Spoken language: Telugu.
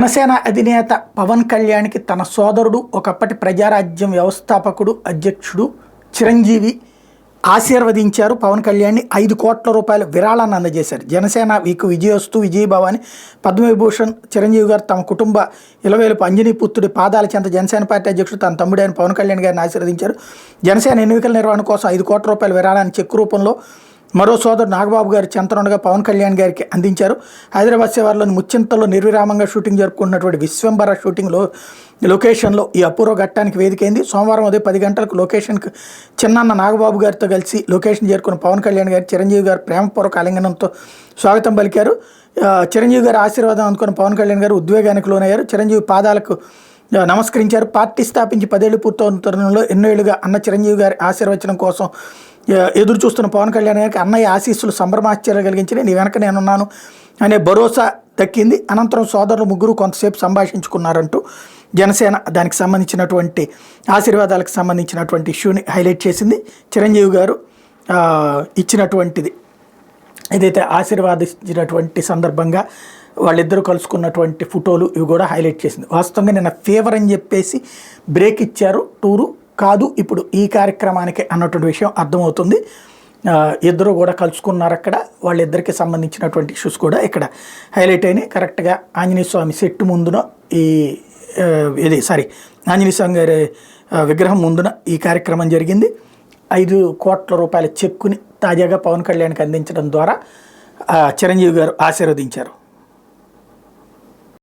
జనసేన అధినేత పవన్ కళ్యాణ్కి తన సోదరుడు ఒకప్పటి ప్రజారాజ్యం వ్యవస్థాపకుడు అధ్యక్షుడు చిరంజీవి ఆశీర్వదించారు. పవన్ కళ్యాణ్ని 5 కోట్ల రూపాయల విరాళాన్ని అందజేశారు. జనసేన వీకు విజయోస్తు విజయభవాని పద్మవిభూషణ్ చిరంజీవి గారు తమ కుటుంబ ఇలవేలుపు అంజనీపుత్రుడి పాదాల చెంత జనసేన పార్టీ అధ్యక్షుడు తన తమ్ముడైన పవన్ కళ్యాణ్ గారిని ఆశీర్వదించారు. జనసేన ఎన్నికల నిర్వహణ కోసం 5 కోట్ల రూపాయల విరాళాన్ని చెక్ రూపంలో మరో సోదరుడు నాగబాబు గారు చెంతనుండగా పవన్ కళ్యాణ్ గారికి అందించారు. హైదరాబాద్ శివార్లోని ముచ్చింతల్లో నిర్విరామంగా షూటింగ్ జరుపుకుంటున్నటువంటి విశ్వంబర షూటింగ్లో లొకేషన్లో ఈ అపూర్వ ఘట్టానికి వేదికైంది. సోమవారం ఉదయం 10 గంటలకు లొకేషన్కి చిన్నన్న నాగబాబు గారితో కలిసి లొకేషన్ చేరుకున్న పవన్ కళ్యాణ్ గారు చిరంజీవి గారు ప్రేమపూర్వక ఆలింగనంతో స్వాగతం పలికారు. చిరంజీవి గారి ఆశీర్వాదం అందుకున్న పవన్ కళ్యాణ్ గారు ఉద్వేగానికి లోనయ్యారు. చిరంజీవి పాదాలకు నమస్కరించారు. పార్టీ స్థాపించి 10 ఏళ్లు పూర్తవుతున్న తరుణంలో ఎన్నేళ్లుగా అన్న చిరంజీవి గారి ఆశీర్వచనం కోసం ఎదురు చూస్తున్న పవన్ కళ్యాణ్ గారికి అన్నయ్య ఆశీస్సులు సంభ్రమాశ్చర్యాలు కలిగించి నీ వెనక నేనున్నాను అనే భరోసా దక్కింది. అనంతరం సోదరులు ముగ్గురు కొంతసేపు సంభాషించుకున్నారంటూ జనసేన దానికి సంబంధించినటువంటి ఆశీర్వాదాలకు సంబంధించినటువంటి ఇష్యూని హైలైట్ చేసింది. చిరంజీవి గారు ఇచ్చినటువంటిది ఏదైతే ఆశీర్వాదించినటువంటి సందర్భంగా వాళ్ళిద్దరూ కలుసుకున్నటువంటి ఫోటోలు ఇవి కూడా హైలైట్ చేసింది. వాస్తవంగా నిన్న ఫేవర్ అని చెప్పేసి బ్రేక్ ఇచ్చారు టూరు కాదు ఇప్పుడు ఈ కార్యక్రమానికి అన్నటువంటి విషయం అర్థమవుతుంది. ఇద్దరు కూడా కలుసుకున్నారు. అక్కడ వాళ్ళిద్దరికి సంబంధించినటువంటి ఇష్యూస్ కూడా ఇక్కడ హైలైట్ అయినాయి. కరెక్ట్గా ఆంజనేయ స్వామి సెట్టు ముందున ఆంజనేయ స్వామి గారి విగ్రహం ముందున ఈ కార్యక్రమం జరిగింది. 5 కోట్ల రూపాయల చెక్కుని తాజాగా పవన్ కళ్యాణ్కి అందించడం ద్వారా చిరంజీవి గారు ఆశీర్వదించారు.